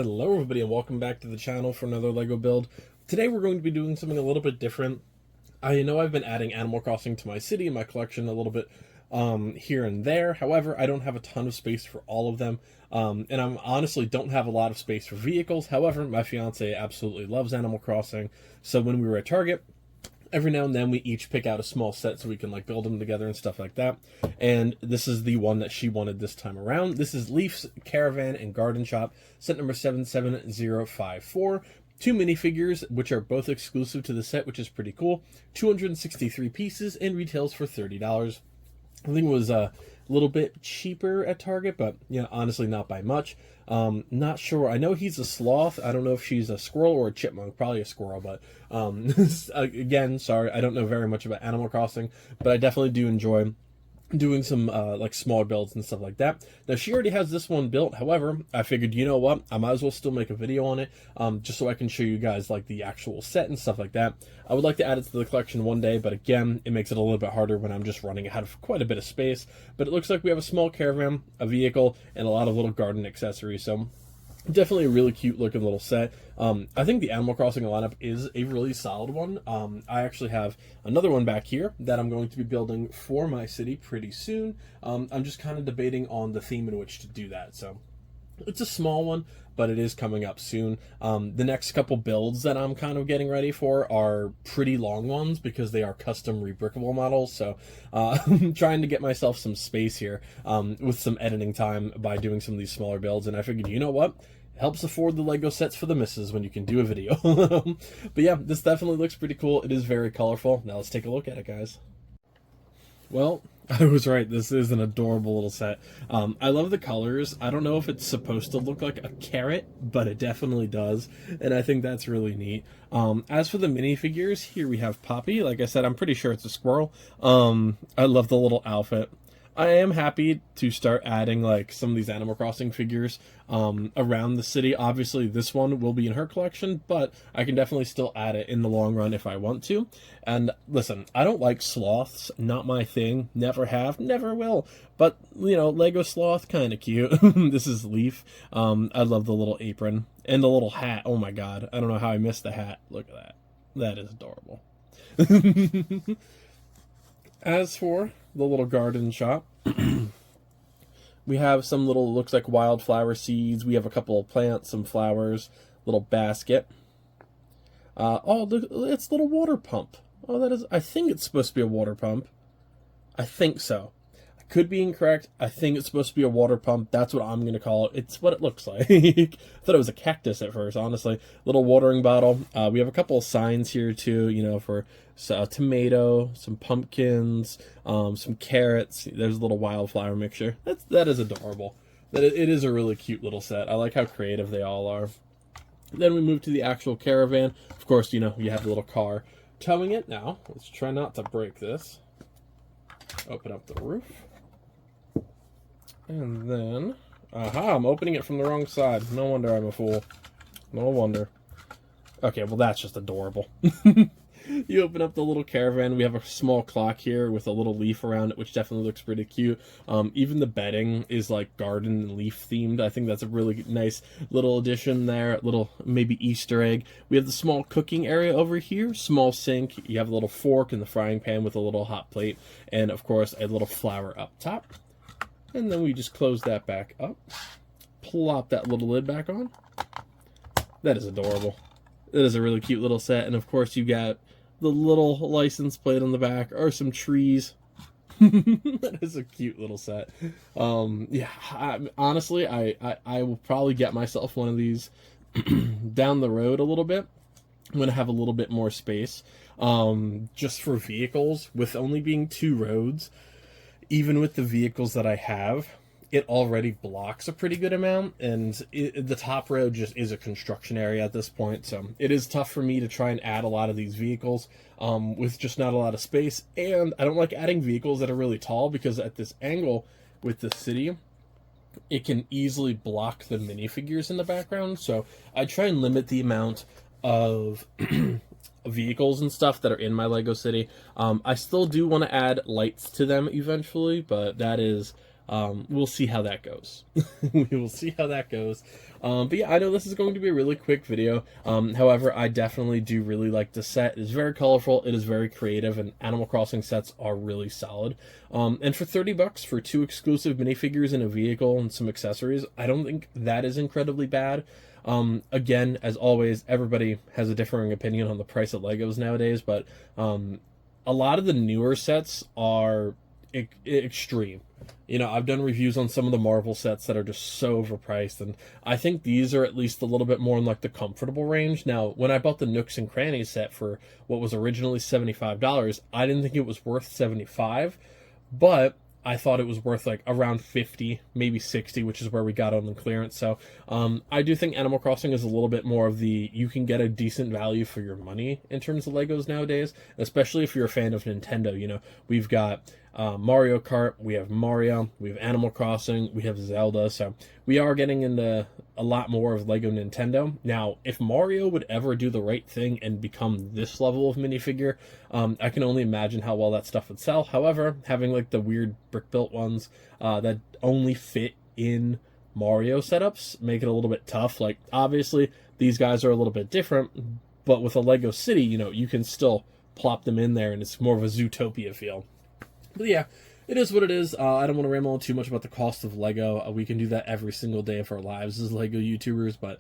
Hello everybody and welcome back to the channel for another LEGO build. Today we're going to be doing something a little bit different. I know I've been adding Animal Crossing to my city and my collection a little bit here and there. However, I don't have a ton of space for all of them. And I honestly don't have a lot of space for vehicles. However, my fiance absolutely loves Animal Crossing. So when we were at Target, every now and then we each pick out a small set so we can like build them together and stuff like that. And this is the one that she wanted this time around. This is Leaf's Caravan and Garden Shop, set number 77054. Two minifigures, which are both exclusive to the set, which is pretty cool. 263 pieces and retails for $30. I think it was a little bit cheaper at Target, but honestly not by much. Not sure. I know he's a sloth. I don't know if she's a squirrel or a chipmunk. Probably a squirrel, but again, sorry, I don't know very much about Animal Crossing, but I definitely do enjoy doing some like smaller builds and stuff like that. Now she already has this one built. However, I figured, you know what, I might as well still make a video on it, just so I can show you guys like the actual set and stuff like that. I would like to add it to the collection one day, but again, it makes it a little bit harder when I'm just running out of quite a bit of space. But it looks like we have a small caravan, a vehicle, and a lot of little garden accessories. So definitely a really cute looking little set. I think the Animal Crossing lineup is a really solid one. I actually have another one back here that I'm going to be building for my city pretty soon. I'm just kind of debating on the theme in which to do that. So it's a small one, but it is coming up soon. The next couple builds that I'm kind of getting ready for are pretty long ones because they are custom rebrickable models. So I'm trying to get myself some space here with some editing time by doing some of these smaller builds. And I figured, you know what? It helps afford the Lego sets for the misses when you can do a video. But yeah, this definitely looks pretty cool. It is very colorful. Now let's take a look at it, guys. Well, I was right. This is an adorable little set. I love the colors. I don't know if it's supposed to look like a carrot, but it definitely does, and I think that's really neat. As for the minifigures, here we have Poppy. Like I said, I'm pretty sure it's a squirrel. I love the little outfit. I am happy to start adding like some of these Animal Crossing figures around the city. Obviously, this one will be in her collection, but I can definitely still add it in the long run if I want to. And listen, I don't like sloths. Not my thing. Never have, never will. But, Lego sloth, kind of cute. This is Leaf. I love the little apron and the little hat. Oh my god. I don't know how I missed the hat. Look at that. That is adorable. As for the little garden shop, we have some little, looks like wildflower seeds. We have a couple of plants, some flowers, little basket. Oh, look, it's a little water pump. Oh, that is, I think it's supposed to be a water pump. I think so. I could be incorrect. I think it's supposed to be a water pump. That's what I'm going to call it. It's what it looks like. I thought it was a cactus at first, honestly. Little watering bottle. We have a couple of signs here too, for a tomato, some pumpkins, some carrots. There's a little wildflower mixture. That is adorable. It is a really cute little set. I like how creative they all are. Then we move to the actual caravan. Of course, you have the little car towing it. Now, let's try not to break this. Open up the roof. And then, aha, I'm opening it from the wrong side. No wonder I'm a fool. No wonder. Okay, well that's just adorable. You open up the little caravan. We have a small clock here with a little leaf around it, which definitely looks pretty cute. Even the bedding is like garden and leaf themed. I think that's a really nice little addition there. Little maybe Easter egg. We have the small cooking area over here. Small sink. You have a little fork in the frying pan with a little hot plate. And of course, a little flower up top. And then we just close that back up. Plop that little lid back on. That is adorable. That is a really cute little set. And of course, you got the little license plate on the back, or some trees. That is a cute little set. Yeah, honestly, I will probably get myself one of these down the road a little bit. I'm going to have a little bit more space, just for vehicles. With only being 2 roads, even with the vehicles that I have, it already blocks a pretty good amount, and the top road just is a construction area at this point, so it is tough for me to try and add a lot of these vehicles with just not a lot of space. And I don't like adding vehicles that are really tall, because at this angle with the city, it can easily block the minifigures in the background, so I try and limit the amount of vehicles and stuff that are in my Lego city. I still do want to add lights to them eventually, but that is We'll see how that goes. We will see how that goes. But yeah, I know this is going to be a really quick video. However, I definitely do really like the set. It is very colorful. It is very creative, and Animal Crossing sets are really solid. And for $30 for 2 exclusive minifigures and a vehicle and some accessories, I don't think that is incredibly bad. Again, as always, everybody has a differing opinion on the price of Legos nowadays, but a lot of the newer sets are extreme. You know, I've done reviews on some of the Marvel sets that are just so overpriced, and I think these are at least a little bit more in like the comfortable range. Now, when I bought the Nooks and Crannies set for what was originally $75, I didn't think it was worth $75, but I thought it was worth like around 50, maybe 60, which is where we got on the clearance. So I do think Animal Crossing is a little bit more of the, you can get a decent value for your money in terms of Legos nowadays, especially if you're a fan of Nintendo. You know, we've got Mario Kart, we have Mario, we have Animal Crossing, we have Zelda. So we are getting into a lot more of Lego Nintendo. Now, if Mario would ever do the right thing and become this level of minifigure, I can only imagine how well that stuff would sell. However, having like the weird brick-built ones that only fit in Mario setups make it a little bit tough. Like, obviously, these guys are a little bit different, but with a Lego City, you know, you can still plop them in there, and it's more of a Zootopia feel. But yeah, it is what it is. I don't want to ramble on too much about the cost of Lego. We can do that every single day of our lives as Lego YouTubers, but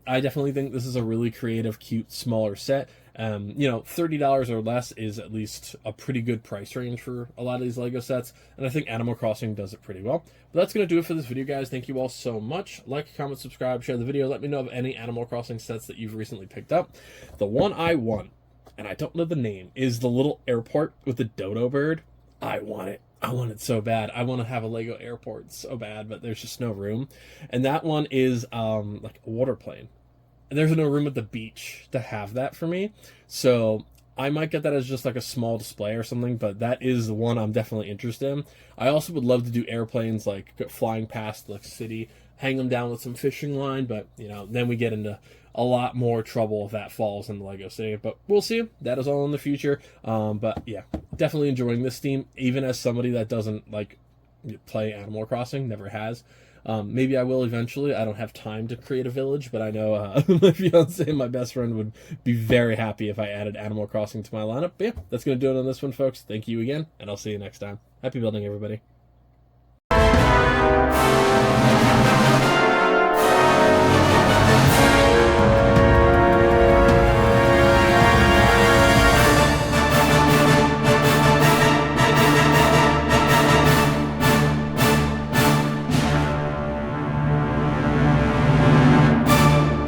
I definitely think this is a really creative, cute, smaller set. You know, $30 or less is at least a pretty good price range for a lot of these Lego sets, and I think Animal Crossing does it pretty well. But that's going to do it for this video, guys. Thank you all so much. Like, comment, subscribe, share the video. Let me know of any Animal Crossing sets that you've recently picked up. The one I want, and I don't know the name, is the little airport with the dodo bird. I want it. I want it so bad. I want to have a Lego airport so bad, but there's just no room. And that one is like a water plane. And there's no room at the beach to have that for me. So I might get that as just like a small display or something, but that is the one I'm definitely interested in. I also would love to do airplanes like flying past the city, hang them down with some fishing line, but you know, then we get into a lot more trouble if that falls in the Lego City. But we'll see. That is all in the future. But yeah, definitely enjoying this theme, even as somebody that doesn't like play Animal Crossing, never has. Maybe I will eventually. I don't have time to create a village, but I know my fiance and my best friend would be very happy if I added Animal Crossing to my lineup. But yeah, that's going to do it on this one, folks. Thank you again, and I'll see you next time. Happy building, everybody.